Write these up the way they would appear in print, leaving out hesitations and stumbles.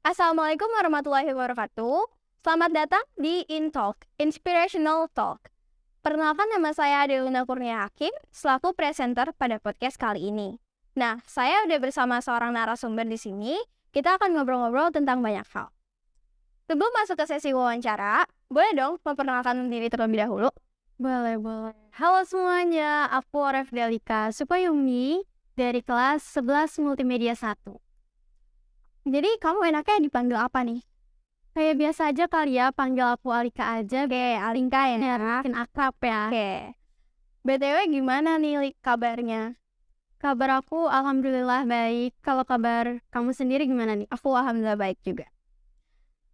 Assalamualaikum warahmatullahi wabarakatuh. Selamat datang di InTalk, Inspirational Talk. Perkenalkan, nama saya Delina Kurnia Hakim, selaku presenter pada podcast kali ini. Nah, saya udah bersama seorang narasumber di sini. Kita akan ngobrol-ngobrol tentang banyak hal. Sebelum masuk ke sesi wawancara, boleh dong memperkenalkan diri terlebih dahulu? Boleh. Halo semuanya, aku Oref Delika Supayumi dari kelas 11 Multimedia 1. Jadi kamu enaknya dipanggil apa nih? Kayak biasa aja kali ya, panggil aku Alika aja. Oke, Alika ya. Makin akrab ya. Oke. BTW gimana nih Lik, kabarnya? Kabar aku alhamdulillah baik. Kalau kabar kamu sendiri gimana nih? Aku alhamdulillah baik juga.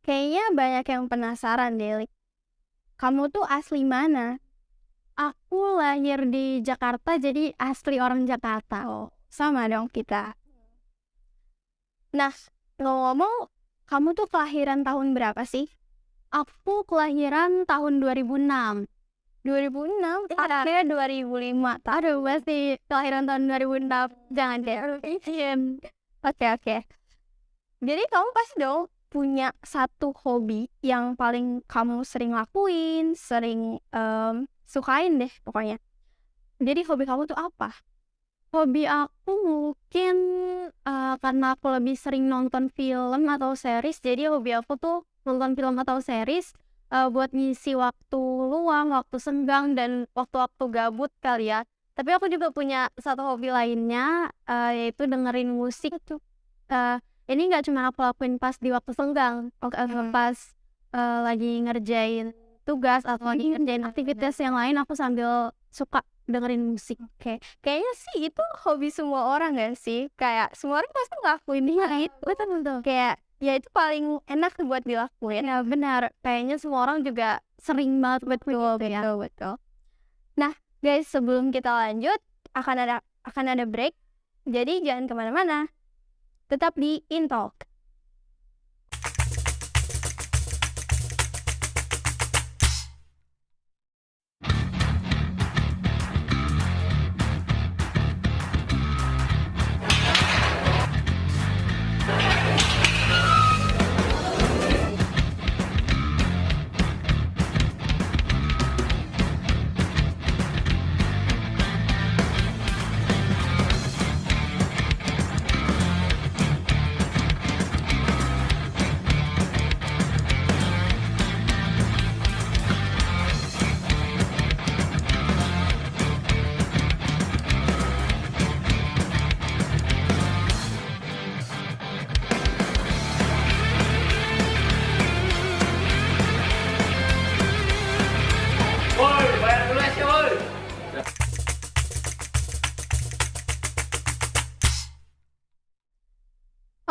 Kayaknya banyak yang penasaran deh, Lik. Kamu tuh asli mana? Aku lahir di Jakarta, jadi asli orang Jakarta. Oh, sama dong kita. Nah, ngomong-ngomong, kamu tuh kelahiran tahun berapa sih? Aku kelahiran tahun 2006. 2006? Akhirnya 2005. Aduh, pasti kelahiran tahun 2006. Jangan deh. Oke. Jadi kamu pasti dong punya satu hobi yang paling kamu sering lakuin, sering sukain deh pokoknya. Jadi hobi kamu tuh apa? Hobi aku mungkin karena aku lebih sering nonton film atau series, jadi hobi aku tuh nonton film atau series buat ngisi waktu luang, waktu senggang, dan waktu-waktu gabut kali ya. Tapi aku juga punya satu hobi lainnya, yaitu dengerin musik. Ini nggak cuma aku lakuin pas di waktu senggang, pas lagi ngerjain tugas atau lagi ngerjain aktivitas yang lain, aku sambil suka dengerin musik. Oke, kayaknya sih itu hobi semua orang gak sih? Kayak semua orang pasti ngelakuin itu. Betul. Kayak ya itu paling enak buat dilakuin. Ya benar, kayaknya semua orang juga sering banget buat Betul. Nah guys, sebelum kita lanjut akan ada break. Jadi jangan kemana-mana. Tetap di InTalk.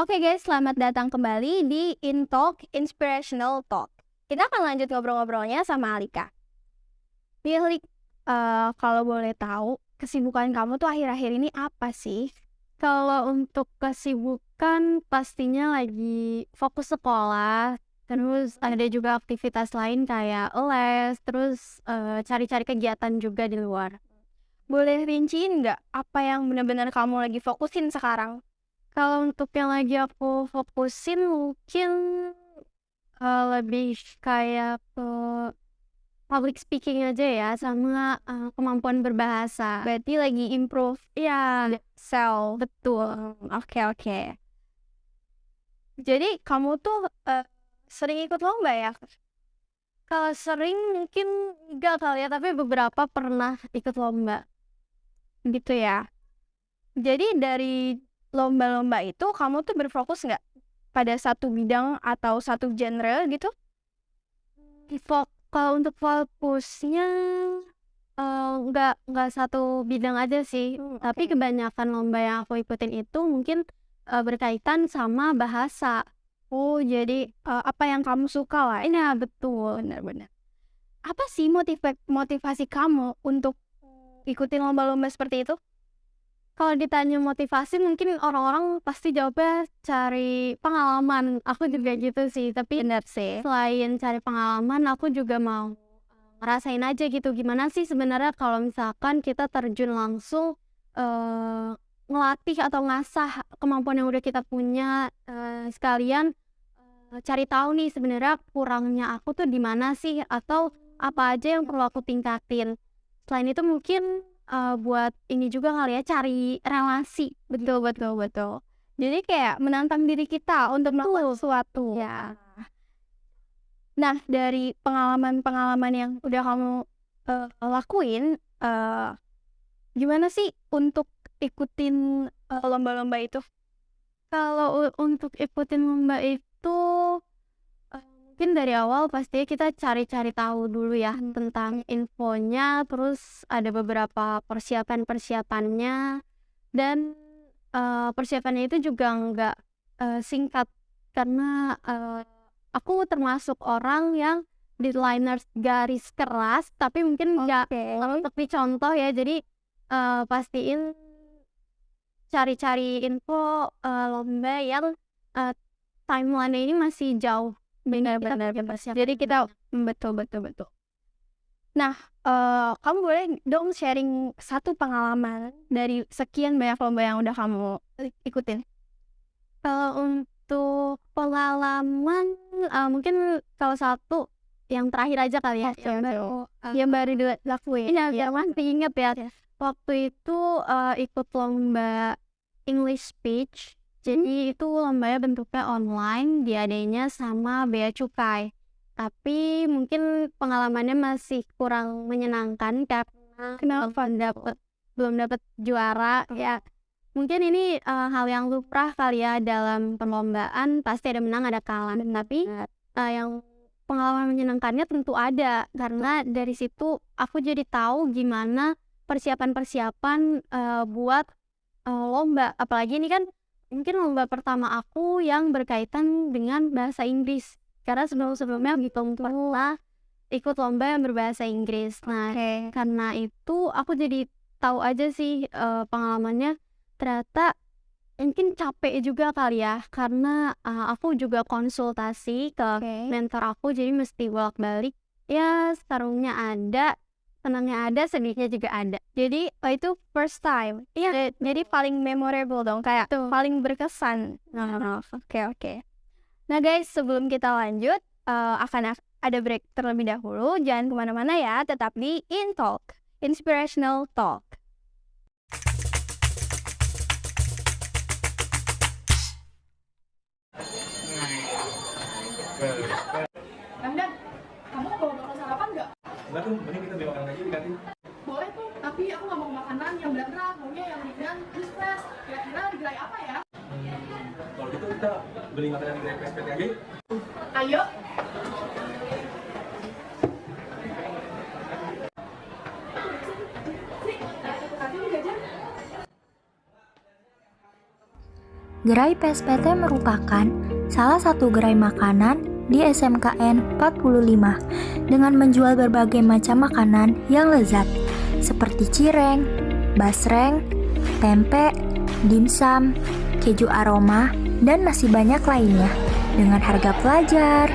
Oke guys, selamat datang kembali di InTalk, Inspirational Talk. Kita akan lanjut ngobrol-ngobrolnya sama Alika. Nih Lik, kalau boleh tahu, kesibukan kamu tuh akhir-akhir ini apa sih? Kalau untuk kesibukan pastinya lagi fokus sekolah, terus ada juga aktivitas lain kayak les, terus cari-cari kegiatan juga di luar. Boleh rinciin nggak apa yang benar-benar kamu lagi fokusin sekarang? Kalau untuk yang lagi aku fokusin mungkin lebih kayak ke public speaking aja ya, sama kemampuan berbahasa. Berarti lagi improve Iya, self. betul. Oke. Jadi kamu tuh sering ikut lomba ya? Kalau sering mungkin enggak kali ya, tapi beberapa pernah ikut lomba. Gitu ya. Jadi dari lomba-lomba itu kamu tuh berfokus nggak pada satu bidang atau satu genre gitu? Kalau untuk fokusnya nggak satu bidang aja sih, tapi kebanyakan lomba yang aku ikutin itu mungkin berkaitan sama bahasa. Oh, jadi apa yang kamu suka lah. Iya, betul. Benar. Apa sih motivasi kamu untuk ikutin lomba-lomba seperti itu? Kalau ditanya motivasi, mungkin orang-orang pasti jawabnya cari pengalaman. Aku juga gitu sih, tapi Benar sih. selain cari pengalaman, aku juga mau ngerasain aja gitu. Gimana sih sebenarnya kalau misalkan kita terjun langsung ngelatih atau ngasah kemampuan yang udah kita punya, sekalian cari tahu nih sebenarnya kurangnya aku tuh di mana sih, atau apa aja yang perlu aku tingkatin. Selain itu mungkin, buat ini juga kali ya, cari relasi. Betul betul betul. Jadi kayak menantang diri kita untuk melakukan sesuatu. Ya. Nah, dari pengalaman-pengalaman yang udah kamu lakuin, gimana sih untuk ikutin lomba-lomba itu? Kalau untuk ikutin lomba itu, mungkin dari awal pastinya kita cari-cari tahu dulu ya tentang infonya, terus ada beberapa persiapan-persiapannya, dan persiapannya itu juga nggak singkat, karena aku termasuk orang yang deadliners garis keras, tapi mungkin nggak untuk dicontoh ya. Jadi pastiin cari-cari info lomba yang timeline ini masih jauh. Benar-benar. Jadi kita betul. Nah, kamu boleh dong sharing satu pengalaman dari sekian banyak lomba yang udah kamu ikutin? Kalau untuk pengalaman, mungkin kalau satu yang terakhir aja kali ya, Yang baru dilakuin. Iya, masih inget ya. Waktu itu ikut lomba English speech. Jadi itu lombanya bentuknya online, diadainnya sama Bea Cukai. Tapi mungkin pengalamannya masih kurang menyenangkan karena Kenapa? belum dapet juara ya. Mungkin ini hal yang lumrah kali ya dalam perlombaan, pasti ada menang ada kalah. Tapi yang pengalaman menyenangkannya tentu ada, karena dari situ aku jadi tahu gimana persiapan buat lomba. Apalagi ini kan mungkin lomba pertama aku yang berkaitan dengan bahasa Inggris, karena sebelumnya belum pernah ikut lomba yang berbahasa Inggris. Nah, karena itu aku jadi tahu aja sih pengalamannya ternyata mungkin capek juga kali ya, karena aku juga konsultasi ke mentor aku, jadi mesti bolak-balik. Ya, setarungnya ada, senangnya ada, sedihnya juga ada. Jadi itu first time. Iya. Jadi paling memorable dong, kayak paling berkesan. Oke. Nah guys, sebelum kita lanjut, akan ada break terlebih dahulu. Jangan kemana-mana ya, tetap di In Talk, Inspirational Talk. Ramdan, kamu bawa bekal sarapan nggak? Enggak tuh, mending kita beli makanan aja di kantin. Boleh tuh, tapi aku nggak mau makanan yang berat-berat, maunya yang ringan, terus fresh. Kira-kira di gerai apa ya? Kalau gitu kita beli makanan di PSPT aja. Ayo. Gerai PSPT merupakan salah satu gerai makanan di SMKN 45 dengan menjual berbagai macam makanan yang lezat seperti cireng, basreng, tempe, dimsum, keju aroma, dan masih banyak lainnya dengan harga pelajar.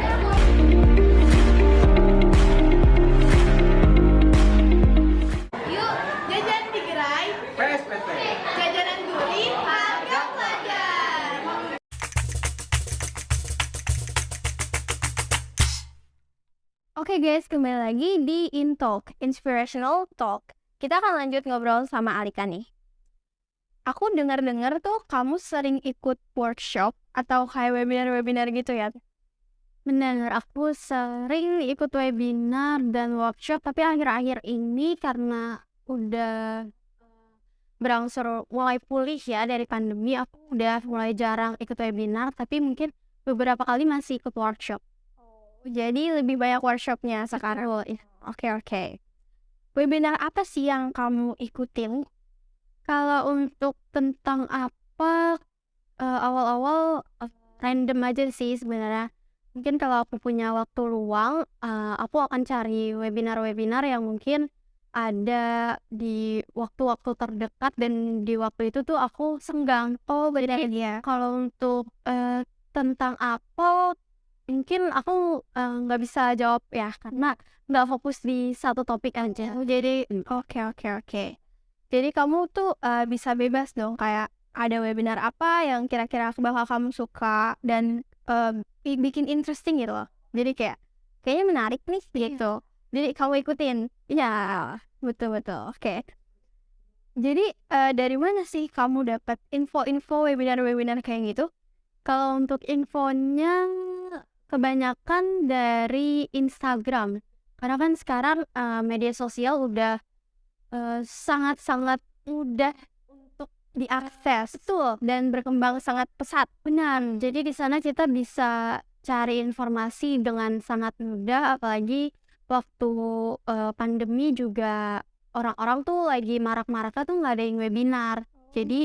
Yuk, jajan di gerai PSPT. jajanan gurih harga pelajar. Oke guys, kembali lagi di In Talk, Inspirational Talk. Kita akan lanjut ngobrol sama Alika nih. Aku dengar-dengar tuh kamu sering ikut workshop atau kayak webinar-webinar gitu ya? Benar, aku sering ikut webinar dan workshop, tapi akhir-akhir ini karena udah berangsur mulai pulih ya dari pandemi, aku udah mulai jarang ikut webinar, tapi mungkin beberapa kali masih ikut workshop. Jadi lebih banyak workshopnya sekarang. Oke. Webinar apa sih yang kamu ikutin? Kalau untuk tentang apa, awal-awal random aja sih sebenarnya. Mungkin kalau aku punya waktu luang, aku akan cari webinar-webinar yang mungkin ada di waktu-waktu terdekat dan di waktu itu tuh aku senggang. Benar Jadi ya. kalau untuk tentang apa, mungkin aku nggak bisa jawab ya, karena nggak fokus di satu topik aja. Jadi Oke. Jadi kamu tuh bisa bebas dong, kayak ada webinar apa yang kira-kira bakal kamu suka dan bikin interesting gitu loh. Jadi kayaknya menarik nih gitu. Jadi kamu ikutin. Ya, betul. Oke. Jadi dari mana sih kamu dapat info-info webinar-webinar kayak gitu? Kalau untuk infonya kebanyakan dari Instagram. Karena kan sekarang media sosial udah sangat-sangat mudah untuk diakses. Betul, dan berkembang sangat pesat. Benar. Jadi di sana kita bisa cari informasi dengan sangat mudah, apalagi waktu pandemi juga orang-orang tuh lagi marak-maraknya tuh ngadain webinar. Jadi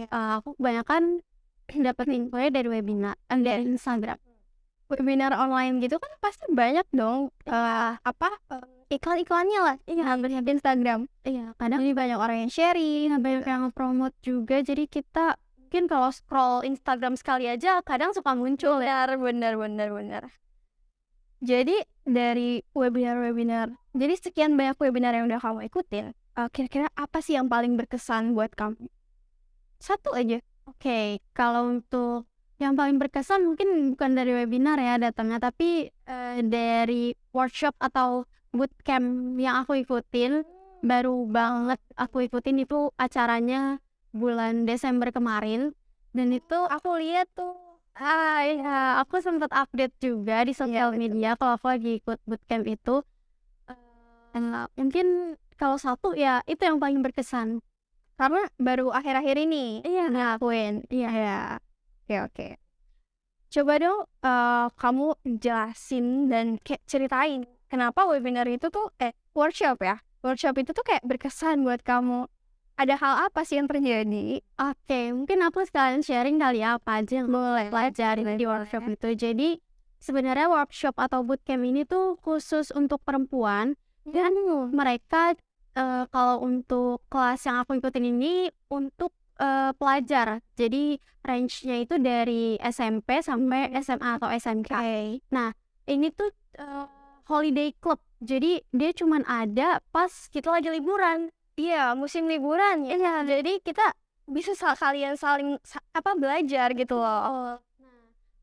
aku kebanyakan dapat infonya dari webinar, dari Instagram. Webinar online gitu kan pasti banyak dong iklan-iklannya lah. Iya, di Instagram. Iya, kadang Jadi banyak orang yang sharing, banyak yang promote juga. Jadi kita mungkin kalau scroll Instagram sekali aja kadang suka muncul ya. benar. Jadi dari webinar, jadi sekian banyak webinar yang udah kamu ikutin, kira-kira apa sih yang paling berkesan buat kamu? Satu aja. Oke, kalau untuk yang paling berkesan mungkin bukan dari webinar ya datangnya, tapi dari workshop atau bootcamp yang aku ikutin. Baru banget aku ikutin itu acaranya bulan Desember kemarin, dan itu Aku lihat tuh. ya aku sempat update juga di sosial media kalau aku lagi ikut bootcamp itu. Mungkin kalau satu ya itu yang paling berkesan. Karena baru akhir-akhir ini ngelakuin. Iya. Oke. Coba dong kamu jelasin dan kayak ceritain kenapa webinar itu tuh workshop itu tuh kayak berkesan buat kamu. Ada hal apa sih yang terjadi? Oke, mungkin aku sekalian sharing kali ya apa aja yang boleh pelajarin di workshop itu. Jadi sebenarnya workshop atau bootcamp ini tuh khusus untuk perempuan, dan mereka kalau untuk kelas yang aku ikutin ini untuk pelajar. Jadi range-nya itu dari SMP sampai SMA atau SMK. Nah, ini tuh holiday club. Jadi dia cuman ada pas kita lagi liburan. Iya, musim liburan ya. Iya. Jadi kita bisa kalian saling belajar gitu loh.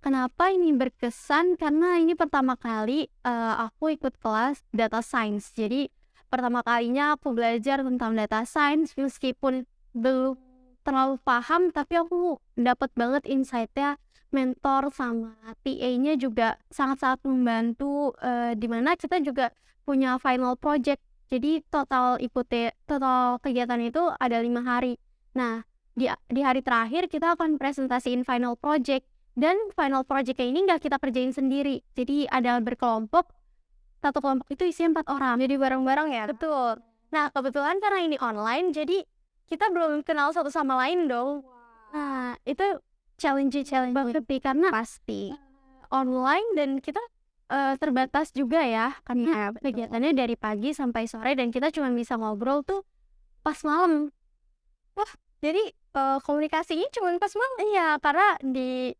Kenapa ini berkesan? Karena ini pertama kali aku ikut kelas data science. Jadi pertama kalinya aku belajar tentang data science, meskipun belum terlalu paham, tapi aku dapat banget insight-nya. Mentor sama TA-nya juga sangat-sangat membantu, dimana kita juga punya final project. Jadi total kegiatan itu ada 5 hari. Nah, di hari terakhir kita akan presentasiin final project, dan final project ini nggak kita kerjain sendiri. Jadi ada berkelompok, satu kelompok itu isinya 4 orang. Jadi bareng-bareng ya. Betul. Nah, kebetulan karena ini online, jadi kita belum kenal satu sama lain dong. Nah, itu challenge banget sih, karena Pasti. online dan kita terbatas juga ya, karena kegiatannya dari pagi sampai sore dan kita cuma bisa ngobrol tuh pas malam. Jadi komunikasinya cuma pas malam. Iya, karena di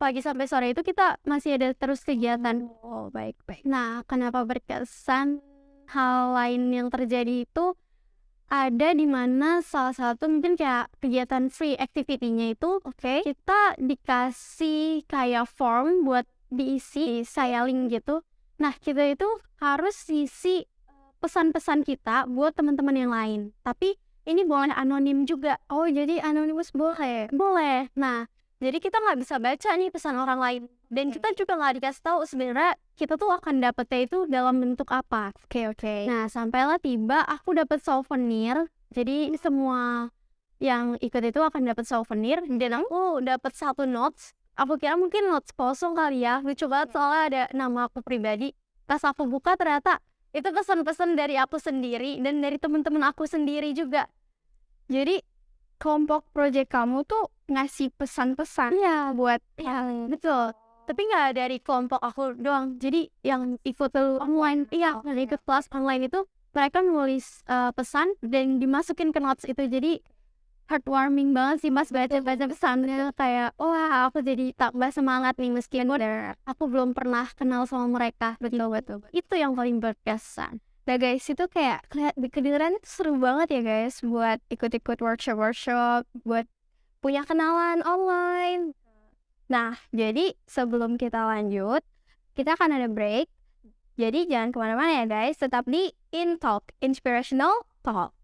pagi sampai sore itu kita masih ada terus kegiatan. Oh, baik. Nah, kenapa berkesan? Hal lain yang terjadi itu ada di mana salah satu mungkin kayak kegiatan free activity-nya itu kita dikasih kayak form buat diisi, saya link gitu. Nah, kita itu harus isi pesan-pesan kita buat teman-teman yang lain. Tapi ini boleh anonim juga. Oh, jadi anonymous boleh? Boleh. Nah, jadi kita nggak bisa baca nih pesan orang lain. Dan kita juga nggak dikasih tahu sebenarnya kita tuh akan dapetnya itu dalam bentuk apa. Oke. Nah, sampailah tiba aku dapat souvenir. Jadi semua yang ikut itu akan dapat souvenir, dan aku dapat 1 notes. Aku kira mungkin notes kosong kali ya. Lucu banget soalnya ada nama aku pribadi. Pas aku buka ternyata itu pesan-pesan dari aku sendiri dan dari teman-teman aku sendiri juga. Jadi kelompok project kamu tuh ngasih pesan-pesan buat yang Betul. Tapi nggak dari kelompok aku doang. Jadi yang ikut online, yang ikut kelas online itu mereka nulis pesan dan dimasukin ke notes itu. Jadi heartwarming banget sih mas baca pesannya, kayak wah aku jadi tambah semangat nih meskipun aku belum pernah kenal sama mereka. Betul. Itu yang paling berkesan. Nah guys, itu kayak kedengerannya tuh seru banget ya guys, buat ikut-ikut workshop, buat punya kenalan online. Nah, jadi sebelum kita lanjut, kita akan ada break. Jadi jangan kemana-mana ya guys, tetap di InTalk, Inspirational Talk.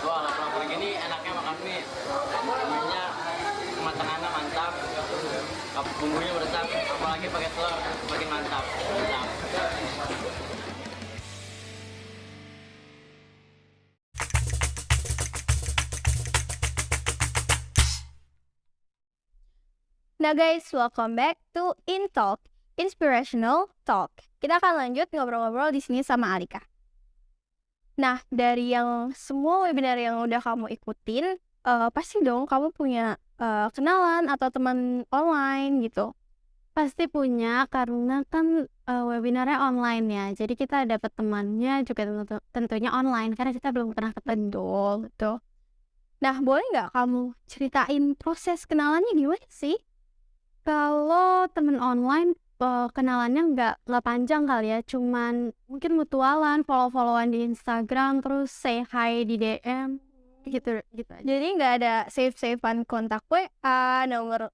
Wah, lapar gini enaknya makan mie. Mienya kematangannya mantap, bumbunya meresap, apalagi pakai telur makin mantap. Nah guys, welcome back to InTalk, Inspirational Talk. Kita akan lanjut ngobrol-ngobrol di sini sama Alika. Nah, dari yang semua webinar yang udah kamu ikutin, pasti dong kamu punya kenalan atau teman online gitu. Pasti punya, karena kan webinarnya online ya. Jadi kita dapat temannya juga tentunya online karena kita belum pernah ketemu. Betul. Nah, boleh nggak kamu ceritain proses kenalannya gimana sih? Kalau temen online kenalannya nggak panjang kali ya, cuman mungkin mutualan, follow-followan di Instagram, terus say hi di DM gitu aja. Jadi nggak ada save-savean kontak WA, nomor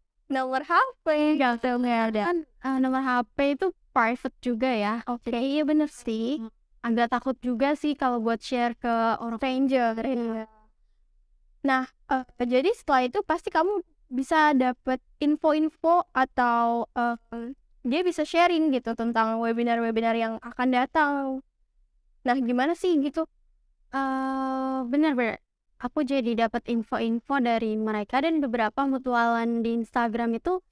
HP, Nggak ada. Kan nomor HP itu private juga ya. Oke, iya bener sih. Agak takut juga sih kalau buat share ke orang Stranger. Iya. Nah, jadi setelah itu pasti kamu bisa dapet info-info atau dia bisa sharing gitu tentang webinar-webinar yang akan datang. Nah, gimana sih gitu? bener. Aku jadi dapat info-info dari mereka, dan beberapa mutualan di Instagram itu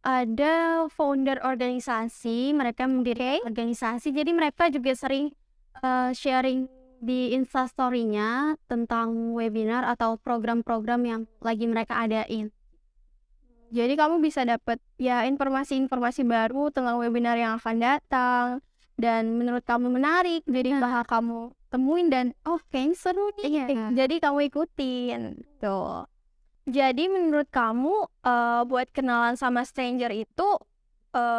ada founder organisasi, mereka mendirikan organisasi, jadi mereka juga sering sharing di Instastory-nya tentang webinar atau program-program yang lagi mereka adain. Jadi kamu bisa dapet ya informasi-informasi baru tentang webinar yang akan datang dan menurut kamu menarik, jadi bakal kamu temuin dan kayaknya seru nih. Jadi kamu ikutin tuh. Jadi menurut kamu buat kenalan sama stranger itu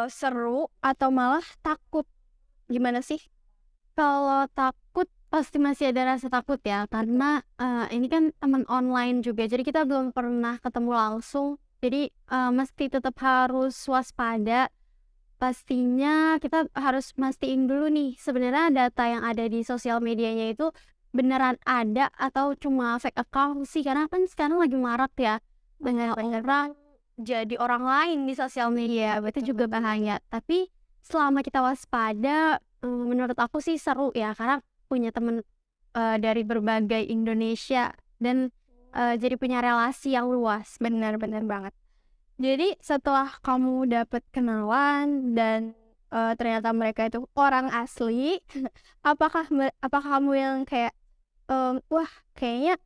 seru atau malah takut? Gimana sih? Kalau takut pasti masih ada rasa takut ya, karena ini kan teman online juga, jadi kita belum pernah ketemu langsung. Jadi mesti tetap harus waspada. Pastinya kita harus mastiin dulu nih sebenarnya data yang ada di sosial medianya itu beneran ada atau cuma fake account sih, karena kan sekarang lagi marak ya banyak orang jadi orang lain di sosial media. Itu juga bahaya. Tapi selama kita waspada, menurut aku sih seru ya, karena punya temen dari berbagai Indonesia dan jadi punya relasi yang luas. Benar banget. Jadi setelah kamu dapet kenalan dan ternyata mereka itu orang asli, apakah kamu yang kayak wah kayaknya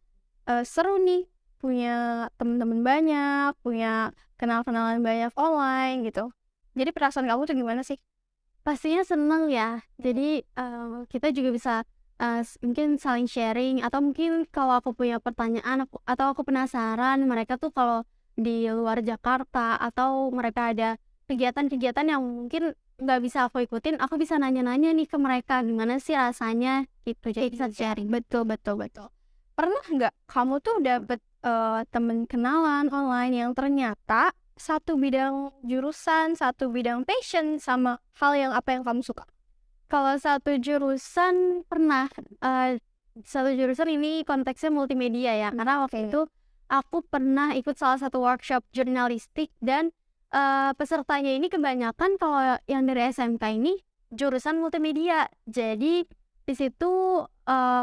seru nih punya teman-teman banyak, punya kenalan banyak online gitu. Jadi perasaan kamu tuh gimana sih? Pastinya seneng ya. Jadi kita juga bisa mungkin saling sharing, atau mungkin kalau aku punya pertanyaan atau aku penasaran mereka tuh kalau di luar Jakarta atau mereka ada kegiatan-kegiatan yang mungkin nggak bisa aku ikutin, aku bisa nanya-nanya nih ke mereka gimana sih rasanya gitu. Jadi bisa sharing. Betul. Pernah nggak kamu tuh dapet temen kenalan online yang ternyata satu bidang jurusan, satu bidang passion sama hal yang apa yang kamu suka? Kalau satu jurusan pernah, satu jurusan ini konteksnya multimedia ya, karena waktu itu aku pernah ikut salah satu workshop jurnalistik, dan pesertanya ini kebanyakan kalau yang dari SMK ini jurusan multimedia. Jadi Di situ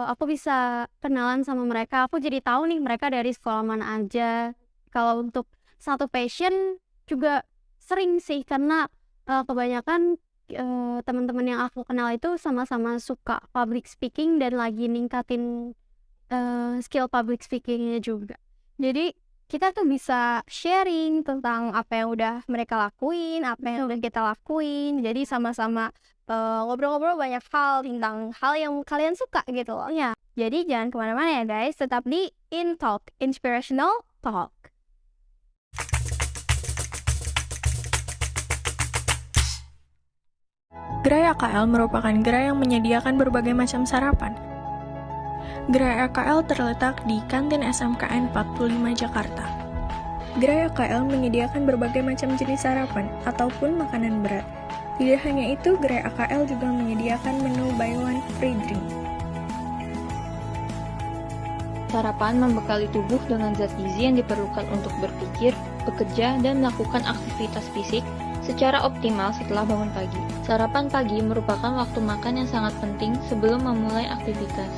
aku bisa kenalan sama mereka. Aku jadi tahu nih mereka dari sekolah mana aja. Kalau untuk satu passion juga sering sih, karena kebanyakan teman-teman yang aku kenal itu sama-sama suka public speaking dan lagi ningkatin skill public speakingnya juga. Jadi kita tuh bisa sharing tentang apa yang udah mereka lakuin, apa yang udah kita lakuin. Jadi sama-sama ngobrol-ngobrol banyak hal tentang hal yang kalian suka gitu loh. Ya, jadi jangan kemana-mana ya guys, tetap di In Talk, Inspirational Talk. Gerai AKL merupakan gerai yang menyediakan berbagai macam sarapan. Gerai AKL terletak di Kantin SMKN 45 Jakarta. Gerai AKL menyediakan berbagai macam jenis sarapan ataupun makanan berat. Tidak hanya itu, Gerai AKL juga menyediakan menu buy one free drink. Sarapan membekali tubuh dengan zat gizi yang diperlukan untuk berpikir, bekerja, dan melakukan aktivitas fisik secara optimal setelah bangun pagi. Sarapan pagi merupakan waktu makan yang sangat penting sebelum memulai aktivitas.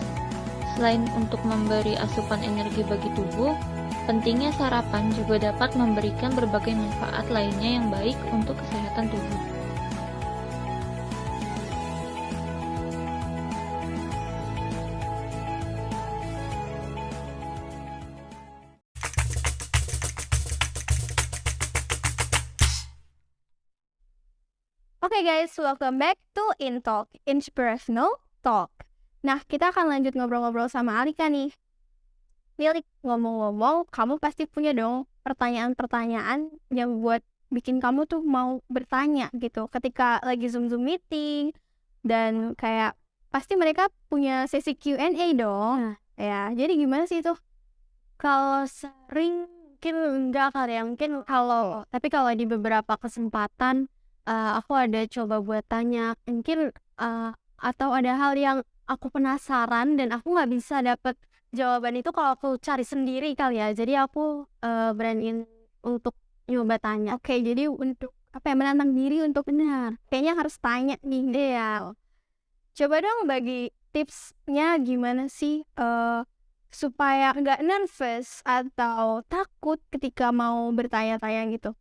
Selain untuk memberi asupan energi bagi tubuh, pentingnya sarapan juga dapat memberikan berbagai manfaat lainnya yang baik untuk kesehatan tubuh. Oke guys, welcome back to In Talk, Inspirational Talk. Nah, kita akan lanjut ngobrol-ngobrol sama Alika nih. Milik, ngomong-ngomong, kamu pasti punya dong pertanyaan-pertanyaan yang buat bikin kamu tuh mau bertanya gitu ketika lagi Zoom meeting, dan kayak pasti mereka punya sesi Q&A dong. Ya, jadi gimana sih tuh? Kalau sering mungkin enggak kali ya, mungkin tapi kalau di beberapa kesempatan aku ada coba buat tanya, mungkin atau ada hal yang aku penasaran dan aku nggak bisa dapet jawaban itu kalau aku cari sendiri kali ya. Jadi aku beraniin untuk nyoba tanya. Oke, jadi untuk menantang diri untuk benar. Kayaknya harus tanya nih. Iya. Coba dong bagi tipsnya gimana sih supaya nggak nervous atau takut ketika mau bertanya-tanya gitu.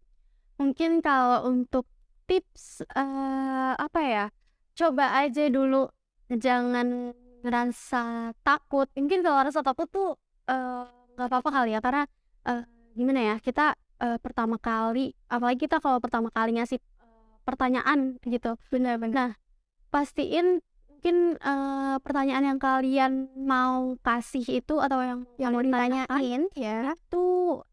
Mungkin kalau untuk tips coba aja dulu, jangan ngerasa takut. Mungkin kalau rasa takut tuh nggak apa-apa kali ya, karena gimana ya, kita pertama kali, apalagi kita kalau pertama kali ngasih pertanyaan gitu. Benar-benar. Nah, pastiin mungkin pertanyaan yang kalian mau kasih itu atau yang mau ditanyain ya tuh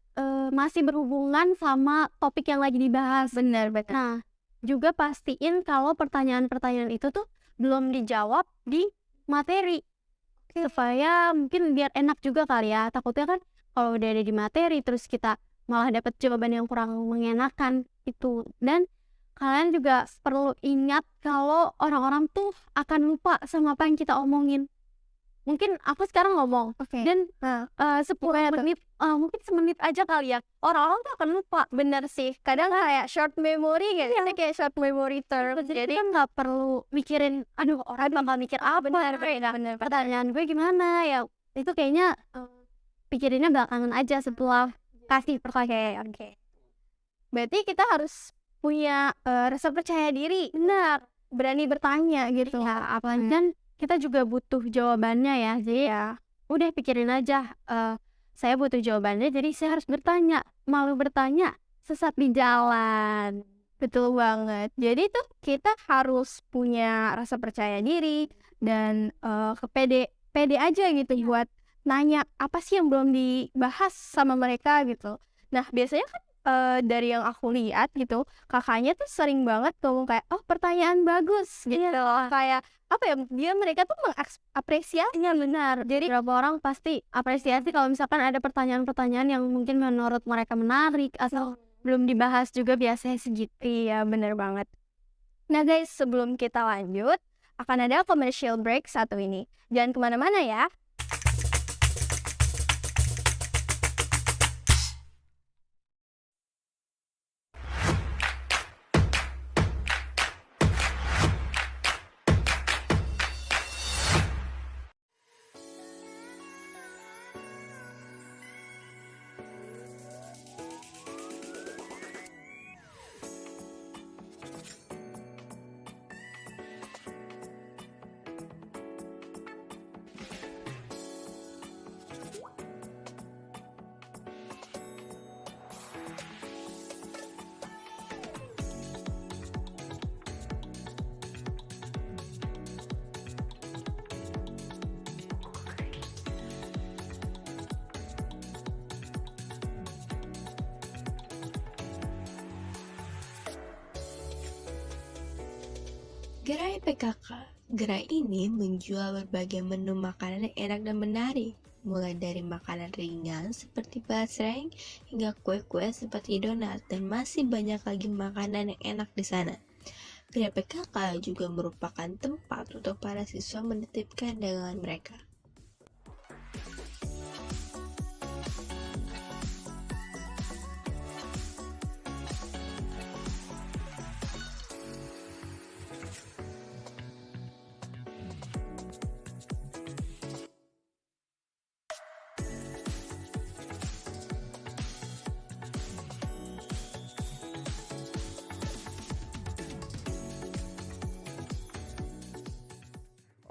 masih berhubungan sama topik yang lagi dibahas. Benar. Nah, juga pastiin kalau pertanyaan-pertanyaan itu tuh belum dijawab di materi. Supaya mungkin biar enak juga kali ya. Takutnya kan kalau udah ada di materi terus kita malah dapat jawaban yang kurang mengenakan itu. Dan kalian juga perlu ingat kalau orang-orang tuh akan lupa sama apa yang kita omongin. Mungkin aku sekarang ngomong dan 10 menit, mungkin semenit aja kali ya, orang-orang tuh akan lupa. Bener sih, kadang kayak short memory gitu. Iya. Kayak short memory term. Jadi kita nggak perlu mikirin, aduh orang bakal mikir apa, bener. pertanyaan gue gimana ya. Itu kayaknya pikirinnya belakangan aja setelah kasih pertanyaan. Oke. Berarti kita harus punya rasa percaya diri. Benar, Berani bertanya gitu. ya apalagi dan kita juga butuh jawabannya ya. Jadi ya udah pikirin aja, saya butuh jawabannya, jadi saya harus bertanya. Malu bertanya, sesat di jalan. Betul banget. Jadi tuh kita harus punya rasa percaya diri dan pede aja gitu buat nanya apa sih yang belum dibahas sama mereka gitu. Nah, biasanya kan dari yang aku lihat gitu, kakaknya tuh sering banget ngomong kayak, oh pertanyaan bagus gitu. Kayak mereka tuh mengapresiasi. Iya benar. Jadi beberapa orang pasti apresiasi kalau misalkan ada pertanyaan-pertanyaan yang mungkin menurut mereka menarik atau belum dibahas juga, biasanya segitu. Iya, bener banget. Nah guys, sebelum kita lanjut, akan ada commercial break satu ini. Jangan kemana-mana ya. Gerai PKK. Gerai ini menjual berbagai menu makanan yang enak dan menarik, mulai dari makanan ringan seperti basreng hingga kue-kue seperti donat, dan masih banyak lagi makanan yang enak di sana. Gerai PKK juga merupakan tempat untuk para siswa menitipkan dagangan mereka.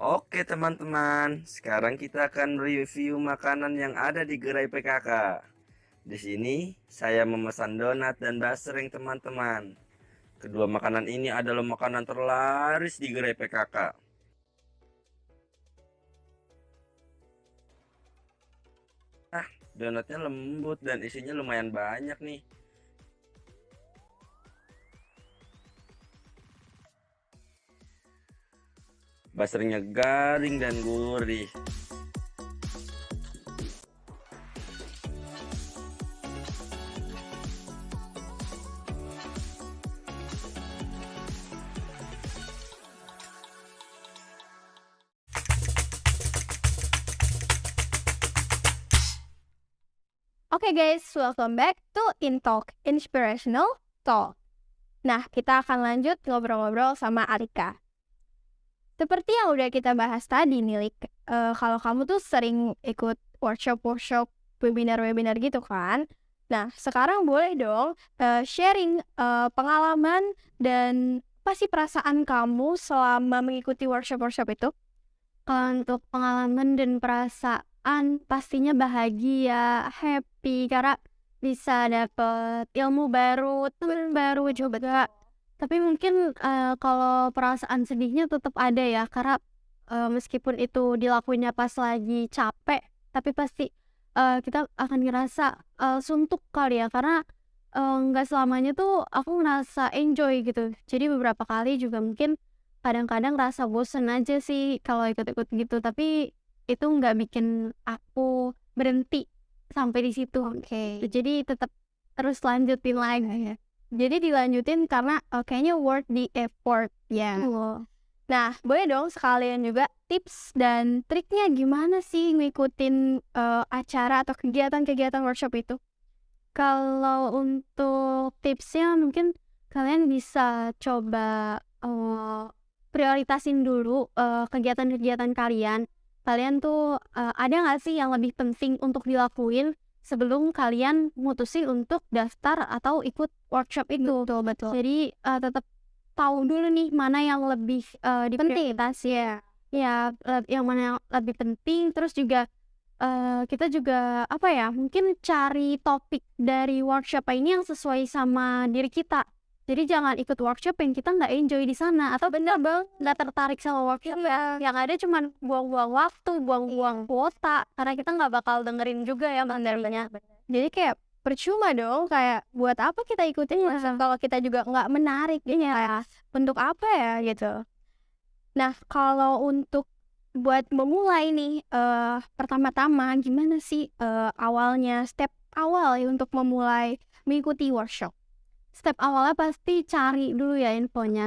Oke teman-teman, sekarang kita akan review makanan yang ada di gerai PKK. Di sini saya memesan donat dan basreng teman-teman. Kedua makanan ini adalah makanan terlaris di gerai PKK. Donatnya lembut dan isinya lumayan banyak nih. Basrengnya garing dan gurih. Oke guys, welcome back to InTalk, Inspirational Talk. Nah, kita akan lanjut ngobrol-ngobrol sama Alika. Seperti yang udah kita bahas tadi nih, Lik, kalau kamu tuh sering ikut workshop, webinar gitu kan. Nah, sekarang boleh dong sharing pengalaman dan apa sih perasaan kamu selama mengikuti workshop itu? Kalau untuk pengalaman dan perasaan pastinya bahagia, happy karena bisa dapet ilmu baru, teman baru juga. Tapi mungkin kalau perasaan sedihnya tetap ada ya, karena meskipun itu dilakuinnya pas lagi capek, tapi pasti kita akan ngerasa suntuk kali ya, karena nggak selamanya tuh aku ngerasa enjoy gitu. Jadi beberapa kali juga mungkin kadang-kadang rasa bosen aja sih kalau ikut-ikut gitu, tapi itu nggak bikin aku berhenti sampai di situ. Jadi tetap terus lanjutin lagi. Jadi dilanjutin karena kayaknya worth the effort ya. Nah, boleh dong sekalian juga tips dan triknya gimana sih ngikutin acara atau kegiatan-kegiatan workshop itu? Kalau untuk tipsnya mungkin kalian bisa coba prioritasin dulu kegiatan-kegiatan kalian. Kalian tuh ada nggak sih yang lebih penting untuk dilakuin sebelum kalian mutusin untuk daftar atau ikut workshop itu. Betul. Jadi tetap tahu dulu nih mana yang lebih diprioritas ya. Ya, yang mana yang lebih penting. Terus juga kita juga mungkin cari topik dari workshop ini yang sesuai sama diri kita. Jadi jangan ikut workshop yang kita nggak enjoy di sana, atau bener bang nggak tertarik sama workshop yang ada cuman buang-buang waktu, buang-buang kuota, karena kita nggak bakal dengerin juga ya materinya. Jadi kayak percuma dong, kayak buat apa kita ikutin kalau kita juga nggak menarik gitu ya. Untuk apa ya gitu. Nah, kalau untuk buat memulai nih pertama-tama gimana sih awalnya, step awal ya untuk memulai mengikuti workshop? Step awalnya pasti cari dulu ya infonya.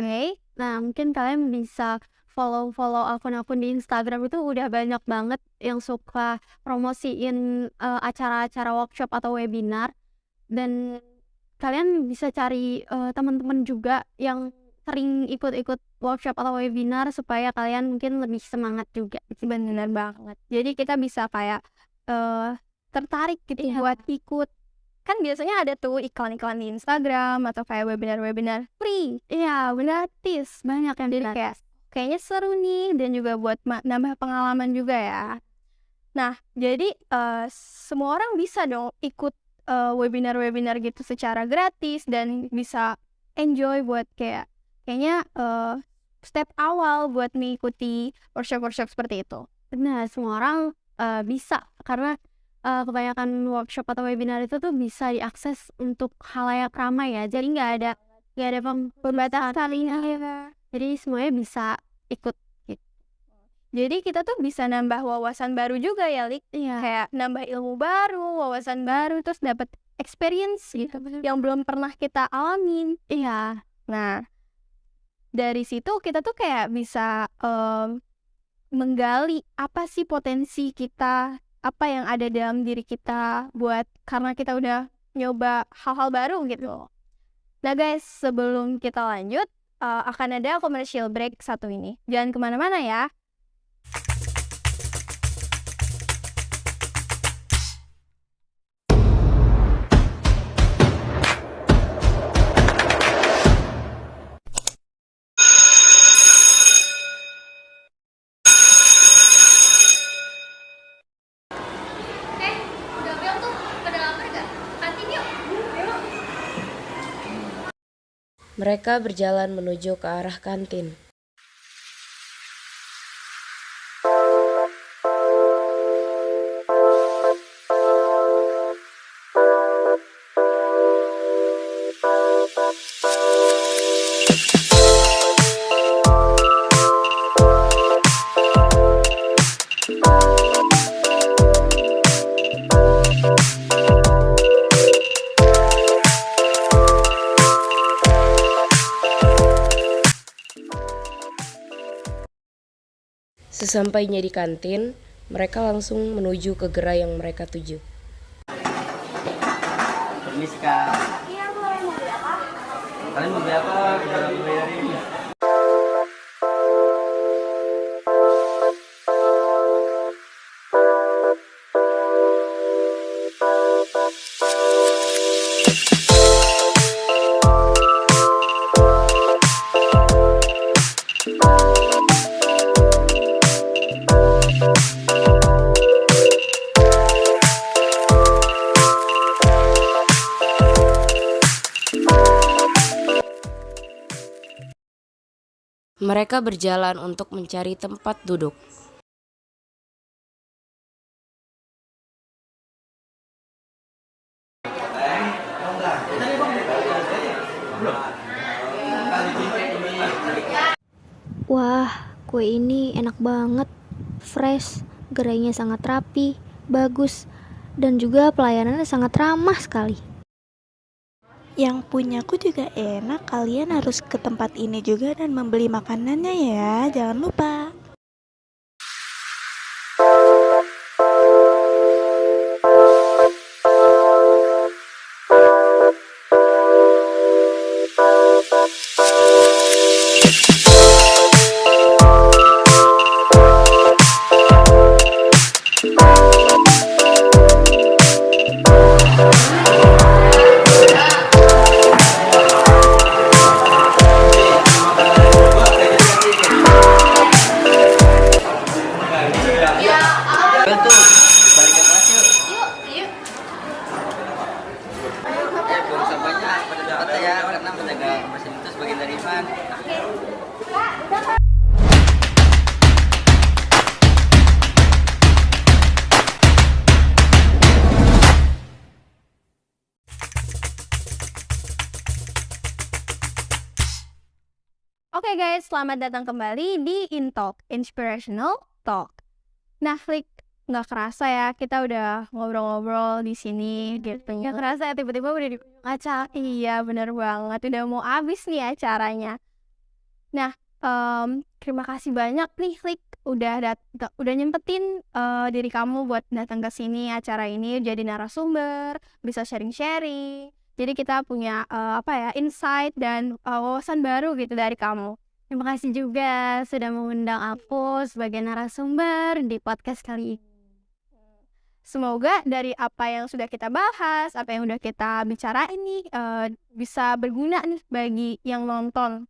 Nah, mungkin kalian bisa follow akun-akun di Instagram, itu udah banyak banget yang suka promosiin acara-acara workshop atau webinar. Dan kalian bisa cari teman-teman juga yang sering ikut-ikut workshop atau webinar supaya kalian mungkin lebih semangat juga. Bener banget. Jadi kita bisa kayak tertarik gitu buat ikut. Kan biasanya ada tuh iklan-iklan di Instagram atau kayak webinar-webinar free. Iya, gratis. Banyak yang jadi kayaknya seru nih, dan juga buat nambah pengalaman juga ya. Nah, jadi semua orang bisa dong ikut webinar-webinar gitu secara gratis dan bisa enjoy buat kayaknya step awal buat mengikuti workshop-workshop seperti itu. Benar, semua orang bisa, karena kebanyakan workshop atau webinar itu tuh bisa diakses untuk khalayak ramai ya, jadi nggak ada pembatasan. Jadi semuanya bisa ikut gitu. Jadi kita tuh bisa nambah wawasan baru juga ya, Lik. Iya. Kayak nambah ilmu baru, wawasan baru, terus dapat experience gitu yang belum pernah kita alamin. Iya. Nah, dari situ kita tuh kayak bisa menggali apa sih potensi kita, apa yang ada dalam diri kita buat karena kita udah nyoba hal-hal baru gitu. Nah guys, sebelum kita lanjut, akan ada commercial break satu ini. Jangan kemana-mana ya. Udah bel tuh, pada lapar gak? Kantin yuk. Mereka berjalan menuju ke arah kantin. Sesampainya di kantin, mereka langsung menuju ke gerai yang mereka tuju. Permisi Kak. Iya, boleh mau beli apa? Kalian mau beli apa? Udah aku bayarin. Mereka berjalan untuk mencari tempat duduk. Wah, kue ini enak banget. Fresh, gerainya sangat rapi, bagus, dan juga pelayanannya sangat ramah sekali. Yang punyaku juga enak, kalian harus ke tempat ini juga dan membeli makanannya ya, jangan lupa. Oke guys, selamat datang kembali di InTalk, Inspirational Talk. Nah, Flik, nggak kerasa ya kita udah ngobrol-ngobrol di sini gitu. Nggak kerasa ya tiba-tiba udah di acara. Iya, bener banget. Udah mau habis nih acaranya. Nah, terima kasih banyak nih Flik udah nyempetin diri kamu buat datang ke sini acara ini jadi narasumber, bisa sharing-sharing. Jadi kita punya insight dan wawasan baru gitu dari kamu. Terima kasih juga sudah mengundang aku sebagai narasumber di podcast kali ini. Semoga dari apa yang sudah kita bahas, apa yang udah kita bicarain nih bisa berguna nih bagi yang nonton.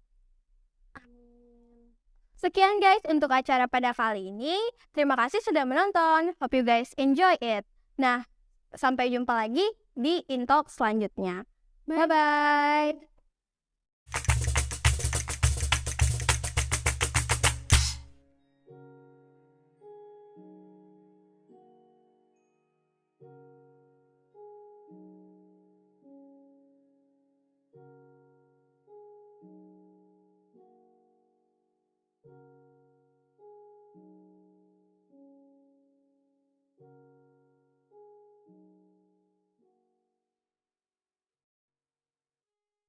Sekian guys untuk acara pada kali ini. Terima kasih sudah menonton. Hope you guys enjoy it. Nah, sampai jumpa lagi di InTalk selanjutnya. Bye-bye.